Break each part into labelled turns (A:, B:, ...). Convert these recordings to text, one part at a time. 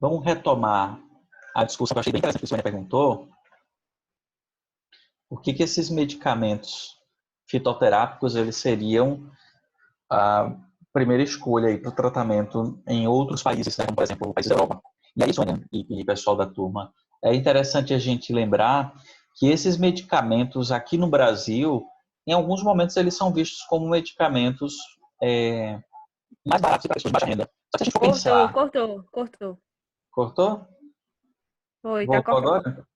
A: Vamos retomar a discussão que eu achei bem interessante que a Sônia perguntou. Por que esses medicamentos fitoterápicos eles seriam a primeira escolha para o tratamento em outros países, né, como por exemplo, países da Europa. E aí, Sônia e pessoal da turma, é interessante a gente lembrar que esses medicamentos aqui no Brasil, em alguns momentos, eles são vistos como medicamentos mais baratos para pessoas de baixa renda. Só que se a gente for
B: Cortou,
A: pensar...
B: cortou, cortou.
A: Cortou?
B: Foi, tá
A: Voltou
B: cortando.
A: agora?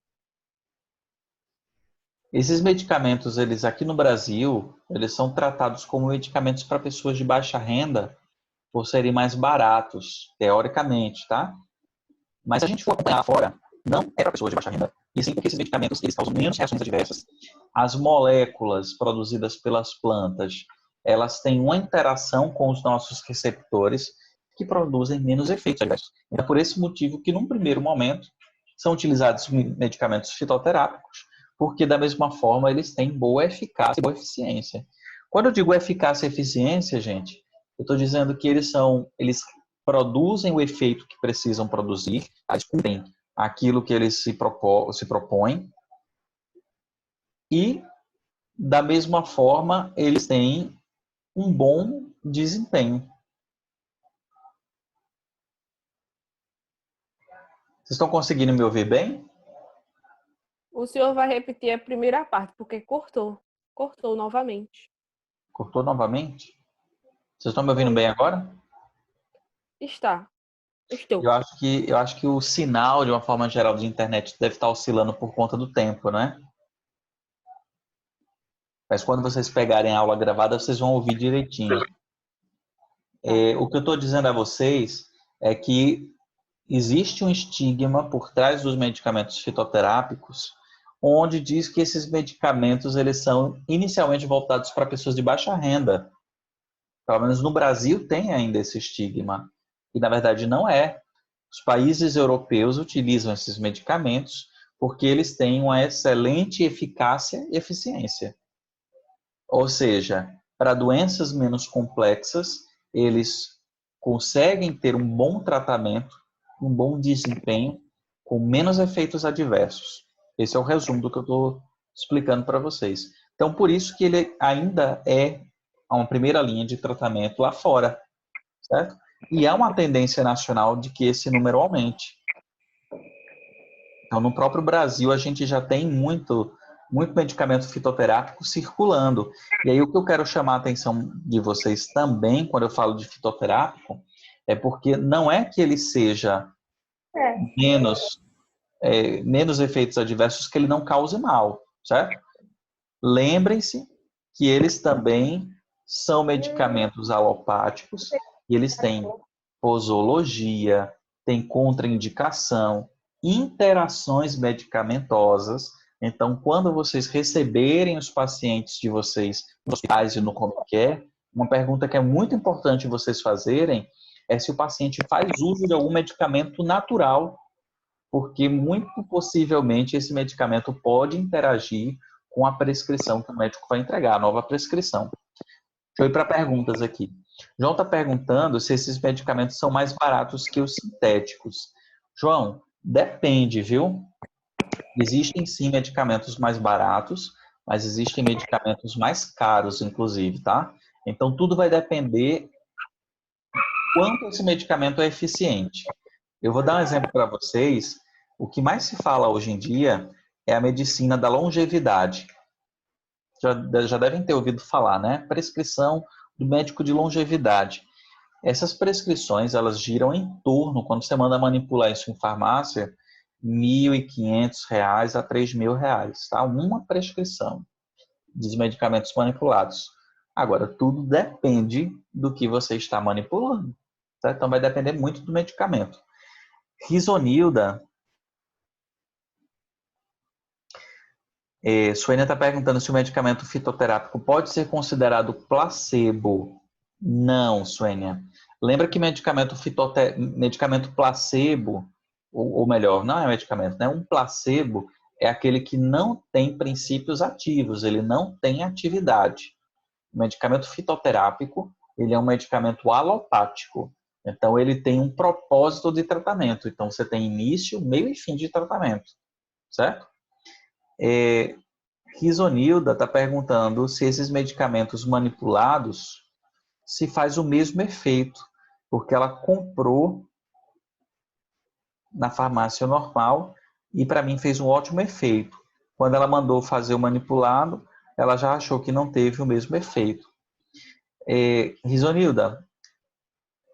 A: Esses medicamentos, eles aqui no Brasil, eles são tratados como medicamentos para pessoas de baixa renda por serem mais baratos, teoricamente, tá? Mas se a gente for acompanhar fora, não é para pessoas de baixa renda. E sim porque esses medicamentos eles causam menos reações adversas. As moléculas produzidas pelas plantas, elas têm uma interação com os nossos receptores que produzem menos efeitos adversos. É por esse motivo que, num primeiro momento, são utilizados medicamentos fitoterápicos, porque, da mesma forma, eles têm boa eficácia e boa eficiência. Quando eu digo eficácia e eficiência, gente, eu estou dizendo que eles produzem o efeito que precisam produzir, eles cumprem aquilo que eles se propõem e, da mesma forma, eles têm um bom desempenho. Vocês estão conseguindo me ouvir bem?
B: O senhor vai repetir a primeira parte, porque cortou. Cortou novamente.
A: Cortou novamente? Vocês estão me ouvindo
B: Foi.
A: bem agora?
B: Está. Estou.
A: Eu acho que o sinal, de uma forma geral, de internet deve estar oscilando por conta do tempo, né? Mas quando vocês pegarem a aula gravada, vocês vão ouvir direitinho.
B: Tá.
A: O que eu estou dizendo a vocês é que existe um estigma por trás dos medicamentos fitoterápicos, onde diz que esses medicamentos eles são inicialmente voltados para pessoas de baixa renda. Pelo menos no Brasil tem ainda esse estigma. E na verdade não é. Os países europeus utilizam esses medicamentos porque eles têm uma excelente eficácia e eficiência. Ou seja, para doenças menos complexas, eles conseguem ter um bom tratamento, um bom desempenho, com menos efeitos adversos. Esse é o resumo do que eu estou explicando para vocês. Então, por isso que ele ainda é uma primeira linha de tratamento lá fora, certo? E há uma tendência nacional de que esse número aumente. Então, no próprio Brasil, a gente já tem muito medicamento fitoterápico circulando. E aí, o que eu quero chamar a atenção de vocês também, quando eu falo de fitoterápico, é porque não é que ele seja menos, menos efeitos adversos, que ele não cause mal, certo? Lembrem-se que eles também são medicamentos alopáticos e eles têm posologia, têm contraindicação, interações medicamentosas. Então, quando vocês receberem os pacientes de vocês nos hospitais e no Home Care, uma pergunta que é muito importante vocês fazerem é se o paciente faz uso de algum medicamento natural, porque muito possivelmente esse medicamento pode interagir com a prescrição que o médico vai entregar, a nova prescrição. Deixa eu ir para perguntas aqui. João está perguntando se esses medicamentos são mais baratos que os sintéticos. João, depende, viu? Existem sim medicamentos mais baratos, mas existem medicamentos mais caros, inclusive, tá? Então, tudo vai depender quanto esse medicamento é eficiente. Eu vou dar um exemplo para vocês. O que mais se fala hoje em dia é a medicina da longevidade. Já devem ter ouvido falar, né? Prescrição do médico de longevidade. Essas prescrições, elas giram em torno, quando você manda manipular isso em farmácia, R$ 1.500 a R$ 3.000, tá? Uma prescrição de medicamentos manipulados. Agora, tudo depende do que você está manipulando, tá? Então vai depender muito do medicamento. Risonilda, Suênia está perguntando se o medicamento fitoterápico pode ser considerado placebo. Não, Suênia. Lembra que medicamento placebo, ou melhor, não é medicamento, né? Um placebo é aquele que não tem princípios ativos, ele não tem atividade. O medicamento fitoterápico, ele é um medicamento alopático. Então, ele tem um propósito de tratamento. Então, você tem início, meio e fim de tratamento, certo? Risonilda está perguntando se esses medicamentos manipulados se faz o mesmo efeito, porque ela comprou na farmácia normal e para mim fez um ótimo efeito. Quando ela mandou fazer o manipulado, ela já achou que não teve o mesmo efeito. Risonilda,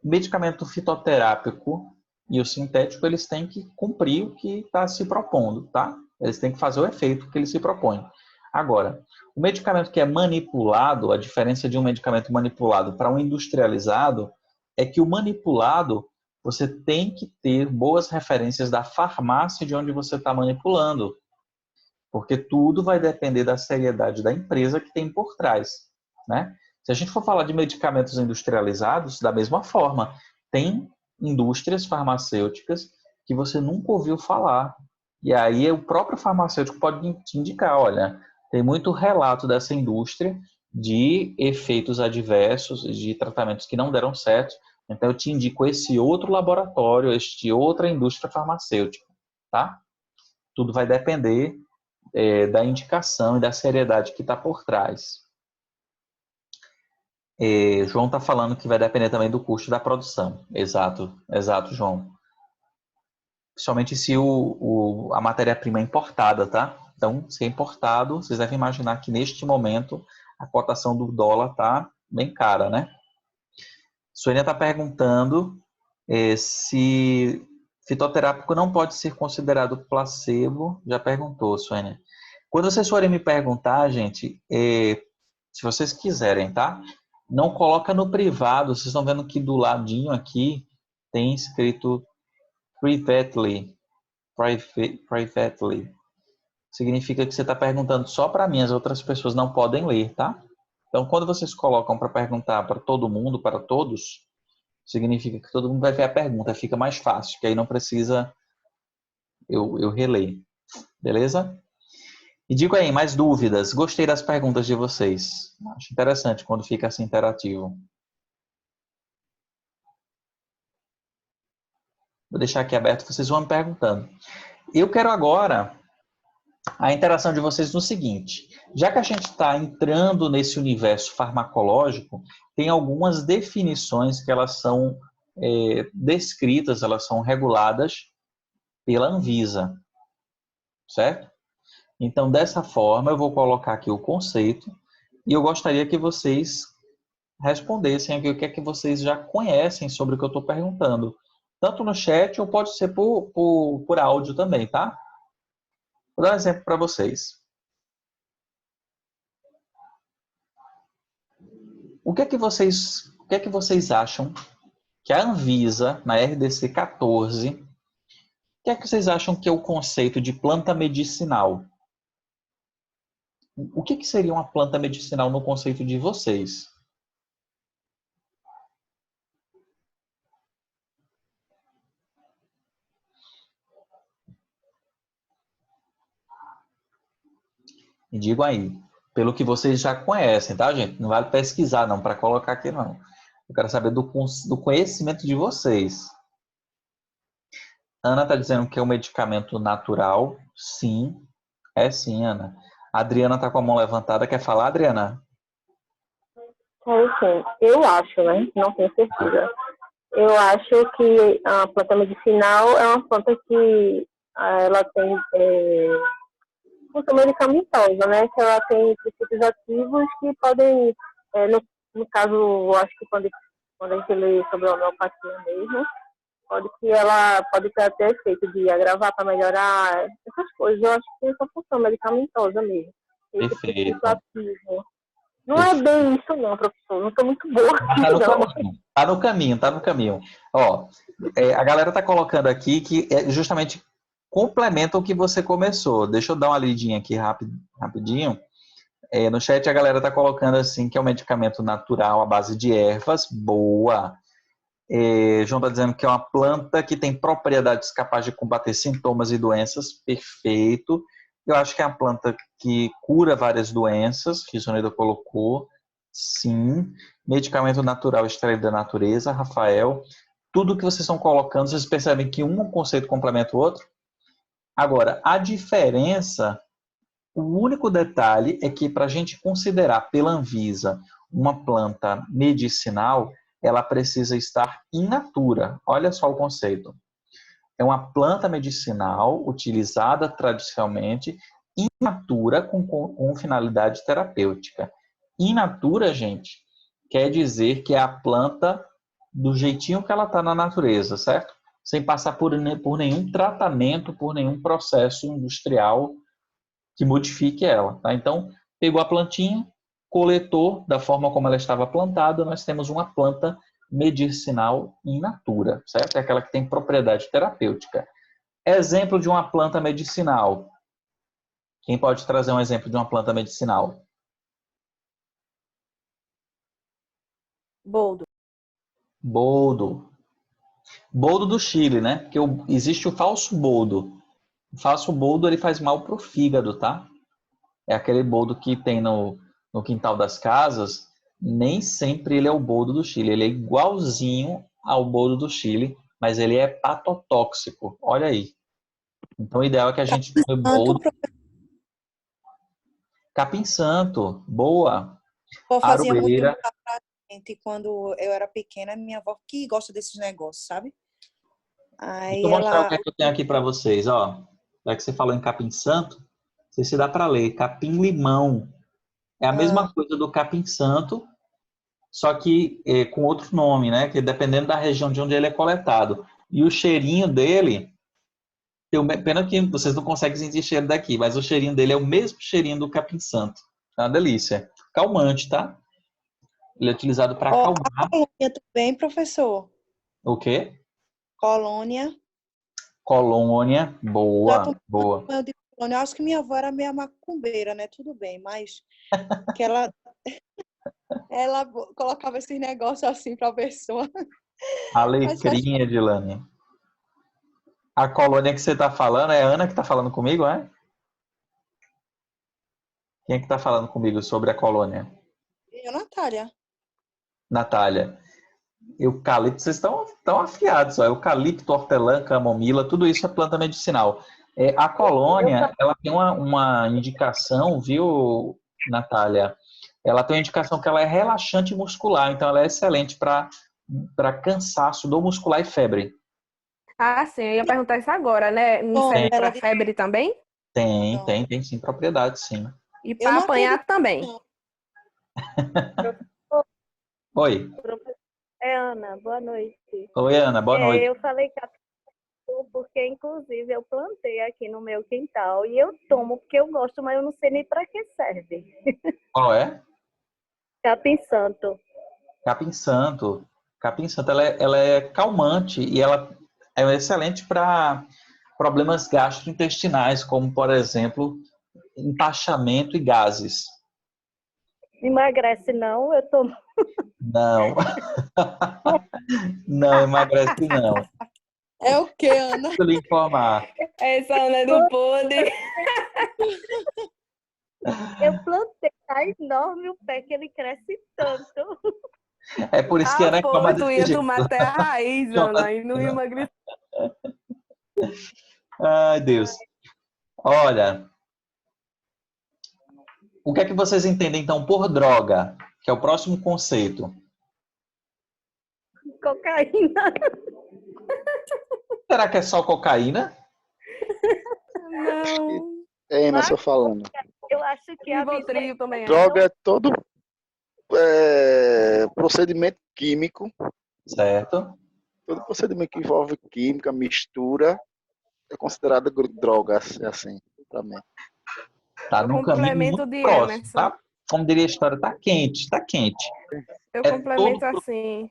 A: o medicamento fitoterápico e o sintético, eles têm que cumprir o que está se propondo, tá? Eles têm que fazer o efeito que eles se propõem. Agora, o medicamento que é manipulado, a diferença de um medicamento manipulado para um industrializado é que o manipulado, você tem que ter boas referências da farmácia de onde você está manipulando, porque tudo vai depender da seriedade da empresa que tem por trás, né? Se a gente for falar de medicamentos industrializados, da mesma forma, tem indústrias farmacêuticas que você nunca ouviu falar. E aí o próprio farmacêutico pode te indicar, olha, tem muito relato dessa indústria de efeitos adversos, de tratamentos que não deram certo. Então eu te indico esse outro laboratório, esta outra indústria farmacêutica, tá? Tudo vai depender da indicação e da seriedade que está por trás. João está falando que vai depender também do custo da produção. Exato, João. Principalmente se a matéria-prima é importada, tá? Então, se é importado, vocês devem imaginar que neste momento a cotação do dólar está bem cara, né? Sônia está perguntando se fitoterápico não pode ser considerado placebo. Já perguntou, Sônia. Quando vocês forem me perguntar, gente, se vocês quiserem, tá? Não coloca no privado. Vocês estão vendo que do ladinho aqui tem escrito privately. Significa que você está perguntando só para mim, as outras pessoas não podem ler, tá? Então, quando vocês colocam para perguntar para todo mundo, para todos, significa que todo mundo vai ver a pergunta, fica mais fácil, que aí não precisa eu reler. Beleza? E digo aí, mais dúvidas? Gostei das perguntas de vocês. Acho interessante quando fica assim interativo. Vou deixar aqui aberto, vocês vão me perguntando. Eu quero agora a interação de vocês no seguinte. Já que a gente está entrando nesse universo farmacológico, tem algumas definições que elas são descritas, elas são reguladas pela Anvisa, certo? Então, dessa forma, eu vou colocar aqui o conceito e eu gostaria que vocês respondessem aqui o que é que vocês já conhecem sobre o que eu estou perguntando. Tanto no chat ou pode ser por áudio também, tá? Vou dar um exemplo para vocês. O que é que vocês acham que a Anvisa, na RDC 14, o que é que vocês acham que é o conceito de planta medicinal? O que seria uma planta medicinal no conceito de vocês? Me digam aí, pelo que vocês já conhecem, tá, gente? Não vale pesquisar, não, para colocar aqui, não. Eu quero saber do conhecimento de vocês. Ana está dizendo que é um medicamento natural. Sim, é sim, Ana. A Adriana está com a mão levantada. Quer falar, Adriana?
C: Sim, eu acho, né? Não tenho certeza. Eu acho que a planta medicinal é uma planta que ela tem função medicamentosa, né? Que ela tem princípios ativos que podem, no caso, eu acho que quando a gente lê sobre a homeopatia mesmo, ela pode ter até efeito de agravar para melhorar essas coisas. Eu acho que tem essa função medicamentosa mesmo. Esse
A: Perfeito.
C: princípio ativo. Não é bem isso não, professor. Não estou muito boa.
A: Tá no caminho. Ó, a galera tá colocando aqui que justamente complementa o que você começou. Deixa eu dar uma lidinha aqui rapidinho. No chat a galera tá colocando assim que é um medicamento natural à base de ervas. Boa. João tá dizendo que é uma planta que tem propriedades capazes de combater sintomas e doenças. Perfeito. Eu acho que é uma planta que cura várias doenças, que o Soneida colocou. Sim. Medicamento natural extraído da natureza, Rafael. tudo que vocês estão colocando, vocês percebem que um conceito complementa o outro? Agora, a diferença, o único detalhe é que para a gente considerar pela Anvisa uma planta medicinal, ela precisa estar in natura. Olha só o conceito. É uma planta medicinal utilizada tradicionalmente in natura com finalidade terapêutica. In natura, gente, quer dizer que é a planta do jeitinho que ela está na natureza, certo? Sem passar por nenhum tratamento, por nenhum processo industrial que modifique ela. Tá? Então, pegou a plantinha, coletou da forma como ela estava plantada, nós temos uma planta medicinal in natura, certo? É aquela que tem propriedade terapêutica. Exemplo de uma planta medicinal. Quem pode trazer um exemplo de uma planta medicinal?
B: Boldo.
A: Boldo. Boldo do Chile, né? Porque existe o falso boldo. O falso boldo ele faz mal pro fígado, tá? É aquele boldo que tem no quintal das casas. Nem sempre ele é o boldo do Chile. Ele é igualzinho ao boldo do Chile, mas ele é hepatotóxico. Olha aí. Então o ideal é que a gente tome boldo. Capim santo, boa.
D: Vó fazia muito
A: Aroeira.
D: pra gente quando eu era pequena, minha avó que gosta desses negócios, sabe? Aí
A: Deixa eu mostrar o
D: ela.
A: que é que eu tenho aqui para vocês, ó. Já que você falou em capim santo, não sei se dá para ler. Capim limão. É a mesma coisa do capim santo, só que com outro nome, né? Que dependendo da região de onde ele é coletado. E o cheirinho dele, pena que vocês não conseguem sentir cheiro daqui, mas o cheirinho dele é o mesmo cheirinho do capim santo. É uma delícia. Calmante, tá? Ele é utilizado para
D: Ó,
A: acalmar.
D: a colônia também, professor.
A: O quê?
D: Colônia.
A: Colônia.
D: Já
A: Boa,
D: tomei
A: boa.
D: banho de colônia. Eu acho que minha avó era meio macumbeira, né? Tudo bem, mas que ela colocava esses negócios assim pra pessoa. Mas faz...
A: Alecrim, Edilane. A colônia que você está falando é a Ana que está falando comigo, é? Quem é que está falando comigo sobre a colônia?
D: E a Natália?
A: Natália. Eucalipto, vocês estão afiados. Ó. Eucalipto, hortelã, camomila, tudo isso é planta medicinal. A colônia, ela tem uma indicação, viu, Natália? Ela tem uma indicação que ela é relaxante muscular, então ela é excelente para cansaço, dor muscular e febre.
B: Ah, sim, eu ia perguntar isso agora, né? Não serve
D: Ela
B: para febre também?
A: Tem sim propriedade, sim.
B: E
D: Eu
B: para
D: não
B: apanhar
D: acredito,
B: também.
D: não.
A: Oi.
C: É Ana, boa noite.
A: Oi, Ana, boa noite.
C: Eu falei capim porque, inclusive, eu plantei aqui no meu quintal e eu tomo porque eu gosto, mas eu não sei nem para que serve.
A: Qual é?
C: Capim santo.
A: Capim santo. Capim santo, ela é calmante e ela é excelente para problemas gastrointestinais, como, por exemplo, empachamento e gases.
C: Emagrece não, eu tomo.
A: Não. Não emagrece, não.
D: É o quê, Ana?
A: Deixa eu lhe informar.
B: Essa Ana do podre.
C: Eu plantei, tá enorme o pé que ele cresce tanto.
A: É por isso que a Ana reclama
B: Tu
A: desse
B: ia
A: jeito.
B: tomar até a raiz, Ana, e não ia emagrecer.
A: Ai, Deus. Olha, o que é que vocês entendem, então, por droga? Que é o próximo conceito.
C: Cocaína.
A: Será que é só cocaína?
B: Não.
E: É, mas eu falando.
C: Eu acho que a
B: Rivotril também é.
E: Droga é todo procedimento químico.
A: Certo.
E: Todo procedimento que envolve química, mistura, é considerado droga, assim, pra mim.
A: Tá
B: O
A: num caminho
B: complemento
A: muito
B: de
A: próximo,
B: Emerson.
A: tá? Como diria a história, tá quente, tá quente.
B: Eu
A: É
B: complemento
A: todo-
B: assim,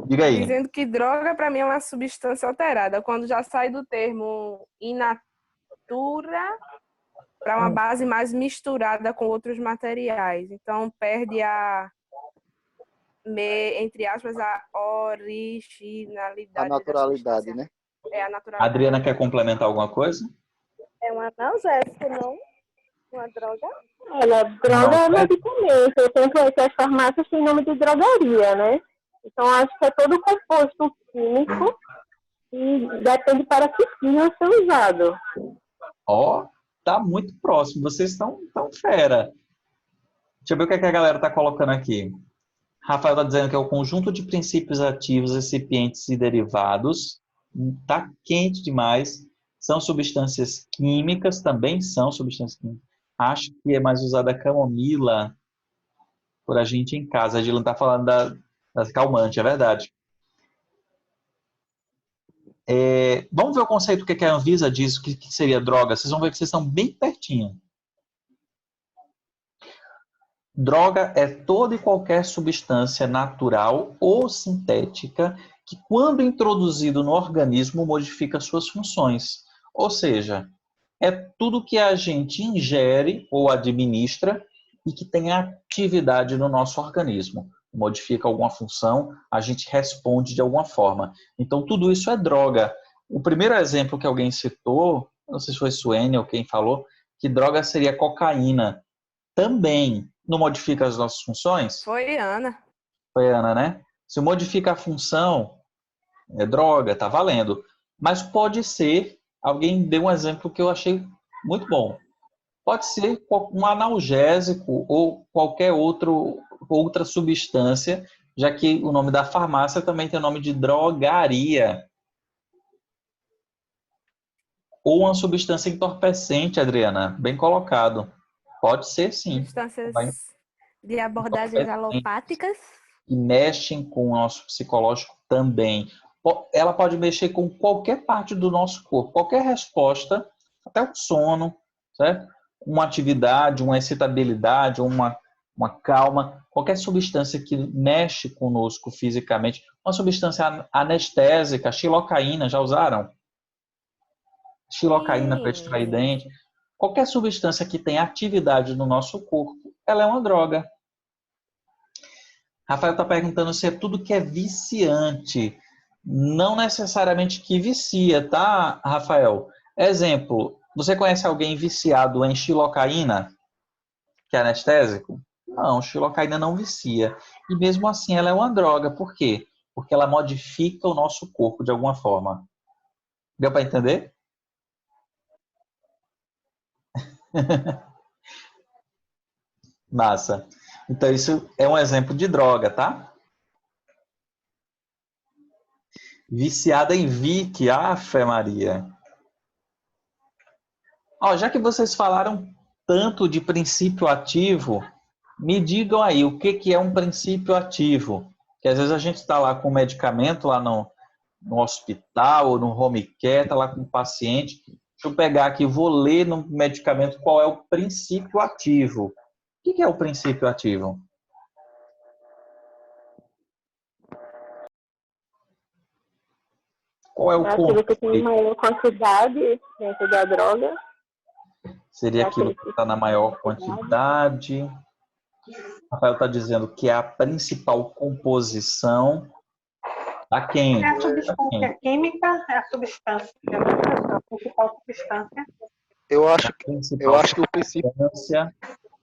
A: Diga aí.
B: dizendo que droga para mim é uma substância alterada, quando já sai do termo in natura para uma base mais misturada com outros materiais. Então perde entre aspas, a originalidade.
E: A naturalidade,
B: da
E: né?
B: substância. A
A: A
B: naturalidade.
A: Adriana quer complementar alguma coisa?
C: É um analgésico, não? Uma droga? Olha, droga
A: Não,
C: é medicamento. Eu tenho que as farmácias têm nome de drogaria, né? Então, acho que é todo composto químico e depende para que fim vai ser usado.
A: Ó, tá muito próximo. Vocês estão tão fera. Deixa eu ver o que, é que a galera tá colocando aqui. Rafael está dizendo que é o conjunto de princípios ativos, recipientes e derivados. Tá quente demais. São substâncias químicas, também são substâncias químicas. Acho que é mais usada a camomila por a gente em casa. A Dylan está falando das calmantes, é verdade. Vamos ver o conceito que a Anvisa diz que seria droga. Vocês vão ver que vocês estão bem pertinho. Droga é toda e qualquer substância natural ou sintética que, quando introduzido no organismo, modifica suas funções. Ou seja, é tudo que a gente ingere ou administra e que tem atividade no nosso organismo. Modifica alguma função, a gente responde de alguma forma. Então, tudo isso é droga. O primeiro exemplo que alguém citou, não sei se foi Suene ou quem falou, que droga seria cocaína. Também não modifica as nossas funções?
B: Foi Ana.
A: Foi Ana, né? Se modifica a função, é droga, tá valendo. Mas pode ser, alguém deu um exemplo que eu achei muito bom. Pode ser um analgésico ou qualquer outra substância, já que o nome da farmácia também tem o nome de drogaria. Ou uma substância entorpecente, Adriana, bem colocado. Pode ser, sim.
B: Substâncias de abordagens alopáticas.
A: Que mexem com o nosso psicológico também. Ela pode mexer com qualquer parte do nosso corpo, qualquer resposta, até o sono, certo? Uma atividade, uma excitabilidade, uma calma, qualquer substância que mexe conosco fisicamente, uma substância anestésica, xilocaína, já usaram? Xilocaína para extrair dente. Qualquer substância que tem atividade no nosso corpo, ela é uma droga. Rafael está perguntando se é tudo que é viciante. Não necessariamente que vicia, tá, Rafael? Exemplo, você conhece alguém viciado em xilocaína, que é anestésico? Não, xilocaína não vicia. E mesmo assim ela é uma droga. Por quê? Porque ela modifica o nosso corpo de alguma forma. Deu para entender? Massa. Então isso é um exemplo de droga, tá? Viciada em Vick, Fé Maria. Ó, já que vocês falaram tanto de princípio ativo, me digam aí o que é um princípio ativo. Que às vezes a gente está lá com o medicamento lá no hospital ou no home care, está lá com o paciente. Deixa eu pegar aqui, vou ler no medicamento qual é o princípio ativo. O que é o princípio ativo? Qual é o ponto?
C: Aquilo que tem maior quantidade dentro da droga.
A: Seria aquilo que está na maior quantidade. Rafael está dizendo que é a principal composição da quem?
F: É a substância química, é a substância, a principal substância.
E: Eu acho que o princípio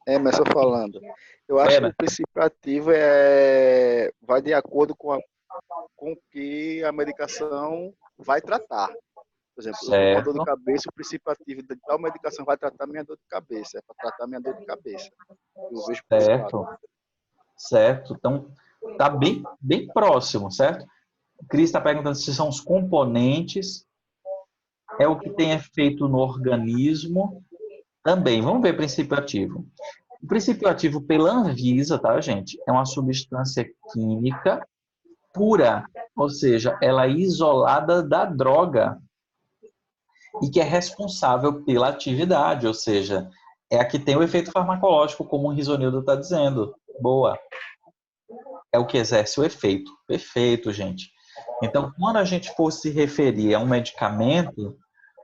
E: Emerson falando. Eu acho que o princípio ativo vai de acordo com o que a medicação vai tratar. Por exemplo, eu estou com dor de cabeça, o princípio ativo de tal medicação vai tratar minha dor de cabeça. É para tratar minha dor de cabeça. Eu vejo
A: certo. Então, está bem próximo, certo? O Cris está perguntando se são os componentes, é o que tem efeito no organismo. Também, vamos ver princípio ativo. O princípio ativo pela Anvisa, tá, gente? É uma substância química pura, ou seja, ela é isolada da droga e que é responsável pela atividade, ou seja, é a que tem o efeito farmacológico, como o Risonildo está dizendo. Boa. É o que exerce o efeito. Perfeito, gente. Então, quando a gente for se referir a um medicamento,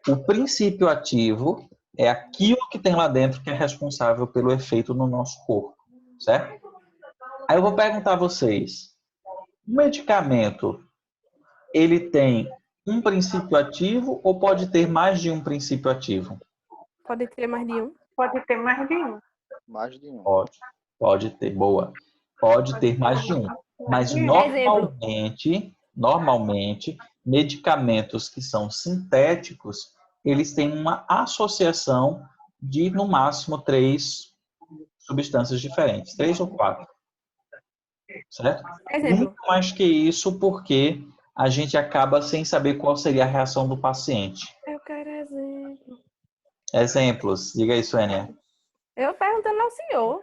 A: o princípio ativo é aquilo que tem lá dentro que é responsável pelo efeito no nosso corpo, certo? Aí eu vou perguntar a vocês, o medicamento, ele tem um princípio ativo ou pode ter mais de um princípio ativo?
B: Pode ter mais de um.
F: Pode ter mais de um.
E: Mais de um.
A: Pode ter, boa. Pode ter mais de um. Mas normalmente, medicamentos que são sintéticos, eles têm uma associação de, no máximo, 3 substâncias diferentes, 3 ou 4, certo?
B: Exemplo.
A: Muito mais que isso, porque a gente acaba sem saber qual seria a reação do paciente.
B: Eu quero exemplo.
A: Exemplos, diga aí, Suênia.
B: Eu perguntando ao senhor.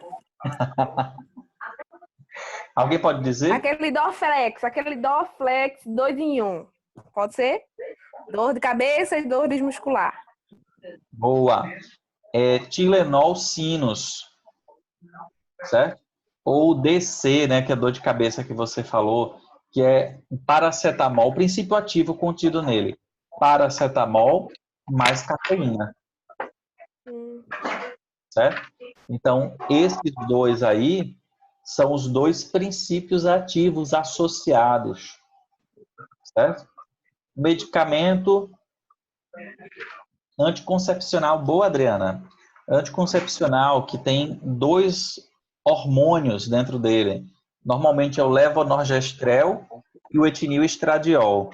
A: Alguém pode dizer?
B: Aquele Dorflex 2 em 1. Pode ser? Dor de cabeça e dor muscular.
A: Boa. Tilenol sinus, certo? Ou DC, né, que é dor de cabeça que você falou, que é paracetamol, o princípio ativo contido nele. Paracetamol mais cafeína. Certo? Então, esses dois aí são os 2 princípios ativos associados. Certo? Medicamento anticoncepcional, boa, Adriana. Anticoncepcional que tem 2 hormônios dentro dele. Normalmente é o levonorgestrel e o etinil-estradiol.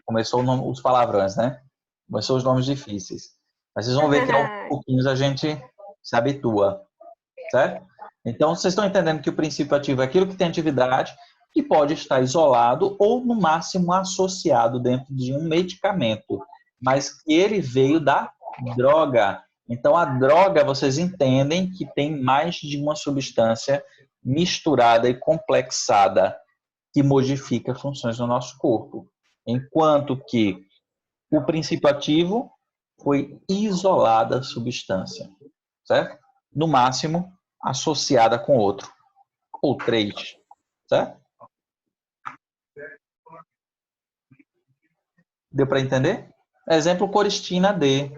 A: Começou os palavrões, né? Começou os nomes difíceis. Mas vocês vão ver que aos pouquinhos a gente se habitua, certo? Então, vocês estão entendendo que o princípio ativo é aquilo que tem atividade, que pode estar isolado ou, no máximo, associado dentro de um medicamento, mas que ele veio da droga. Então, a droga, vocês entendem que tem mais de uma substância misturada e complexada que modifica funções no nosso corpo. Enquanto que o princípio ativo foi isolada a substância, certo? No máximo, associada com outro, ou 3, certo? Deu para entender? Exemplo, coristina D.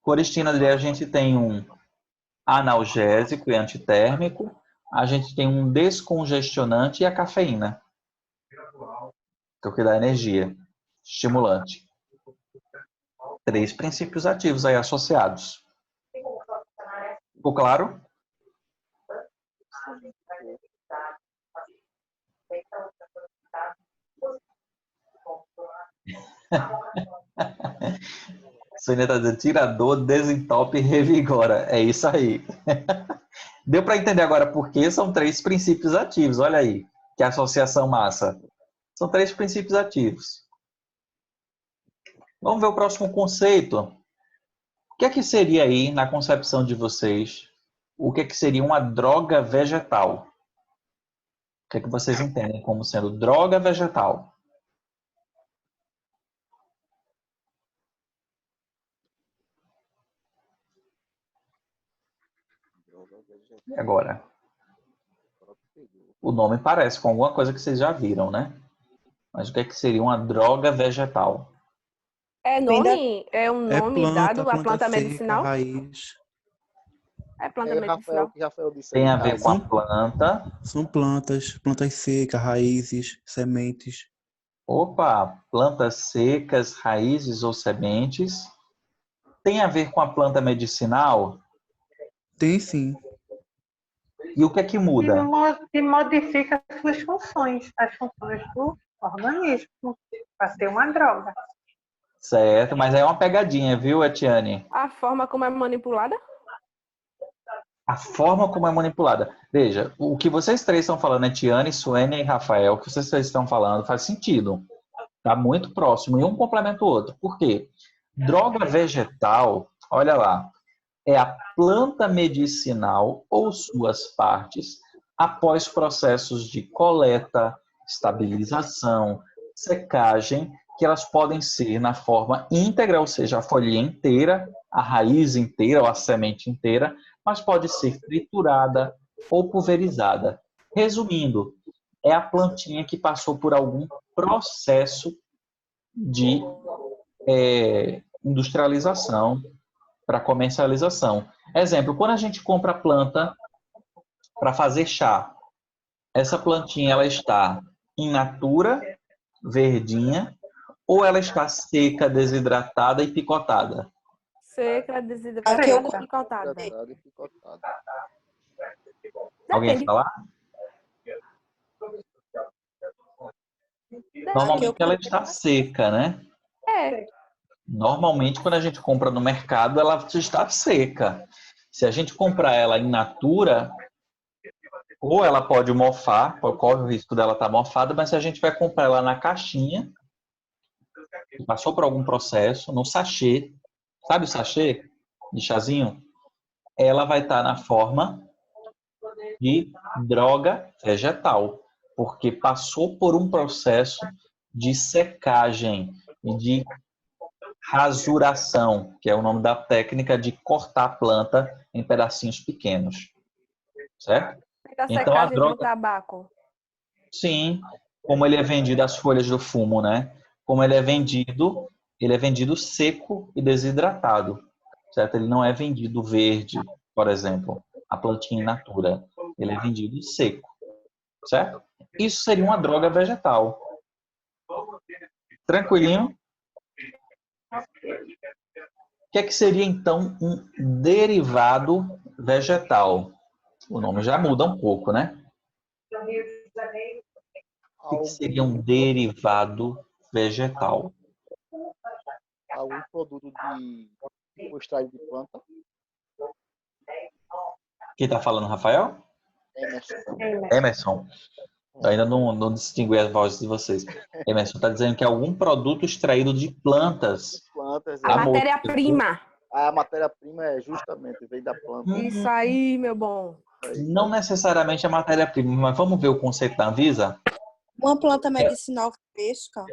A: Coristina D, a gente tem um analgésico e antitérmico, a gente tem um descongestionante e a cafeína, que é o que dá energia, estimulante. 3 princípios ativos aí associados. Ficou claro? Sônia está dizendo, tirador, desentope e revigora. É isso aí. Deu para entender agora por que são 3 princípios ativos. Olha aí, que associação massa. São 3 princípios ativos. Vamos ver o próximo conceito. O que é que seria aí, na concepção de vocês, o que é que seria uma droga vegetal? O que é que vocês entendem como sendo droga vegetal? Agora, o nome parece com alguma coisa que vocês já viram, né? Mas o que é que seria uma droga vegetal?
B: É um nome dado à planta
G: seca,
B: medicinal?
G: raiz.
B: É planta medicinal.
E: Rafael disse
A: Tem
E: aí,
A: a ver com a planta.
G: São plantas secas, raízes, sementes.
A: Opa, plantas secas, raízes ou sementes. Tem a ver com a planta medicinal?
G: Tem sim.
A: E o que é que muda?
F: Que modifica as suas funções, as funções do organismo, para ser uma droga.
A: Certo, mas é uma pegadinha, viu, Etiane?
B: A forma como é manipulada?
A: A forma como é manipulada. Veja, o que vocês 3 estão falando, Etiane, Suênia e Rafael, o que vocês 3 estão falando faz sentido. Está muito próximo e um complementa o outro. Por quê? Droga vegetal, olha lá, é a planta medicinal ou suas partes após processos de coleta, estabilização, secagem, que elas podem ser na forma íntegra, ou seja, a folhinha inteira, a raiz inteira ou a semente inteira, mas pode ser triturada ou pulverizada. Resumindo, é a plantinha que passou por algum processo de industrialização para comercialização. Exemplo, quando a gente compra planta para fazer chá, essa plantinha ela está in natura, verdinha, ou ela está seca, desidratada e picotada?
B: Seca, desidratada e picotada.
A: Alguém
B: Depende.
A: falar? Normalmente ela está seca, né?
B: É.
A: Normalmente, quando a gente compra no mercado, ela está seca. Se a gente comprar ela in natura, ou ela pode mofar, corre o risco dela estar mofada, mas se a gente vai comprar ela na caixinha, passou por algum processo, no sachê, sabe o sachê de chazinho? Ela vai estar na forma de droga vegetal, porque passou por um processo de secagem e de rasuração, que é o nome da técnica de cortar a planta em pedacinhos pequenos, certo?
B: Da
A: Então a
B: secagem do
A: droga,
B: tabaco.
A: sim, como ele é vendido as folhas do fumo, né? Como ele é vendido seco e desidratado, certo? Ele não é vendido verde, por exemplo, a plantinha in natura. Ele é vendido seco, certo? Isso seria uma droga vegetal. Tranquilinho? O que é que seria, então, um derivado vegetal? O nome já muda um pouco, né? O que seria um derivado vegetal?
E: Algum produto que foi extraído de planta.
A: Quem está falando, Rafael? Emerson. Eu ainda não distingui as vozes de vocês. Emerson está dizendo que é algum produto extraído de plantas.
B: A matéria-prima.
E: A matéria-prima é justamente, vem da planta.
B: Isso aí, meu bom.
A: Não necessariamente a matéria-prima, mas vamos ver o conceito da Anvisa?
D: Uma planta medicinal fresca.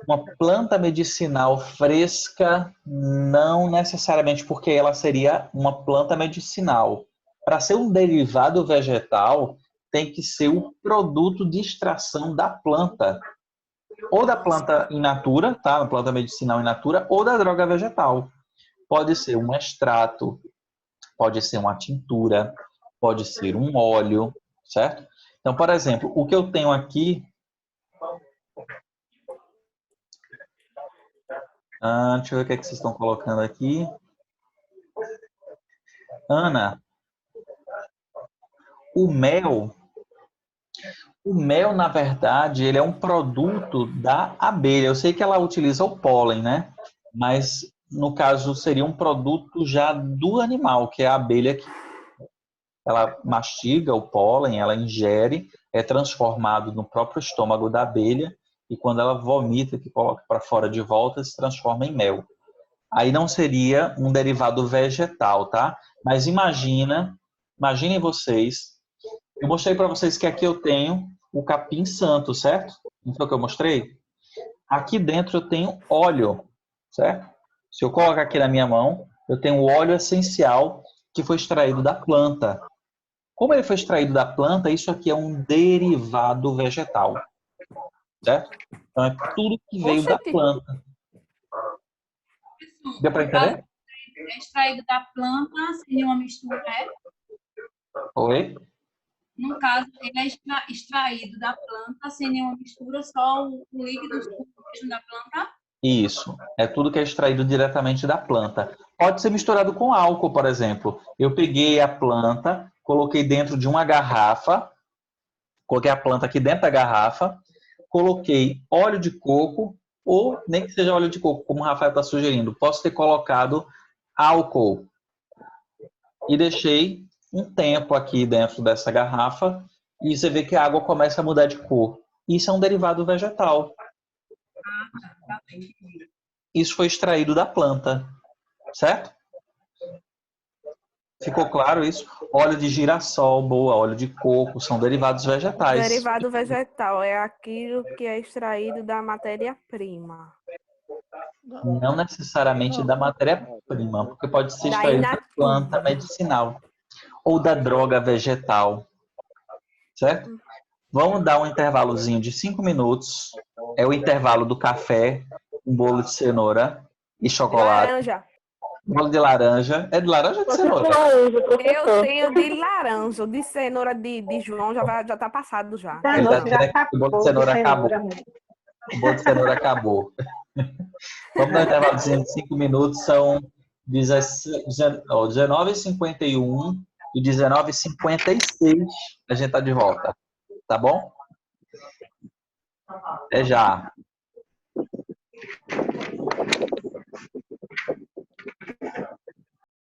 A: Uma planta medicinal fresca, não necessariamente porque ela seria uma planta medicinal. Para ser um derivado vegetal, tem que ser o produto de extração da planta. Ou da planta in natura, tá? Uma planta medicinal in natura, ou da droga vegetal. Pode ser um extrato, pode ser uma tintura, pode ser um óleo, certo? Então, por exemplo, o que eu tenho aqui... deixa eu ver o que é que vocês estão colocando aqui. Ana, o mel, na verdade, ele é um produto da abelha. Eu sei que ela utiliza o pólen, né? Mas, no caso, seria um produto já do animal, que é a abelha que ela mastiga o pólen, ela ingere, é transformado no próprio estômago da abelha e quando ela vomita, que coloca para fora de volta, se transforma em mel. Aí não seria um derivado vegetal, tá? Mas imaginem vocês, eu mostrei para vocês que aqui eu tenho o capim santo, certo? Não foi o que eu mostrei? Aqui dentro eu tenho óleo, certo? Se eu colocar aqui na minha mão, eu tenho o óleo essencial que foi extraído da planta. Como ele foi extraído da planta, isso aqui é um derivado vegetal, certo? Então é tudo que veio da planta. Deu para entender?
H: É extraído da planta sem nenhuma mistura, é?
A: Oi?
H: No caso, ele é extraído da planta sem nenhuma mistura, só o líquido mesmo da planta?
A: Isso. É tudo que é extraído diretamente da planta. Pode ser misturado com álcool, por exemplo. Eu peguei a planta, coloquei dentro de uma garrafa, coloquei a planta aqui dentro da garrafa, coloquei óleo de coco, ou nem que seja óleo de coco, como o Rafael está sugerindo. Posso ter colocado álcool e deixei um tempo aqui dentro dessa garrafa e você vê que a água começa a mudar de cor. Isso é um derivado vegetal. Isso foi extraído da planta, certo? Ficou claro isso? Óleo de girassol, boa, óleo de coco, são derivados vegetais.
B: Derivado vegetal é aquilo que é extraído da matéria-prima.
A: Não necessariamente da matéria-prima, porque pode ser extraído da planta medicinal ou da droga vegetal, certo? Vamos dar um intervalozinho de 5 minutos. É o intervalo do café, um bolo de cenoura e chocolate.
B: Laranja.
A: Bolo de laranja. É de laranja ou de cenoura?
B: Eu tenho de laranja. De cenoura de João já tá passado já.
A: Ele tá dizendo que o bolo de cenoura acabou. O bolo de cenoura acabou. Vamos dar um intervalozinho de 5 minutos. São 19h51 e 19h56. A gente tá de volta. Tá bom? Até já.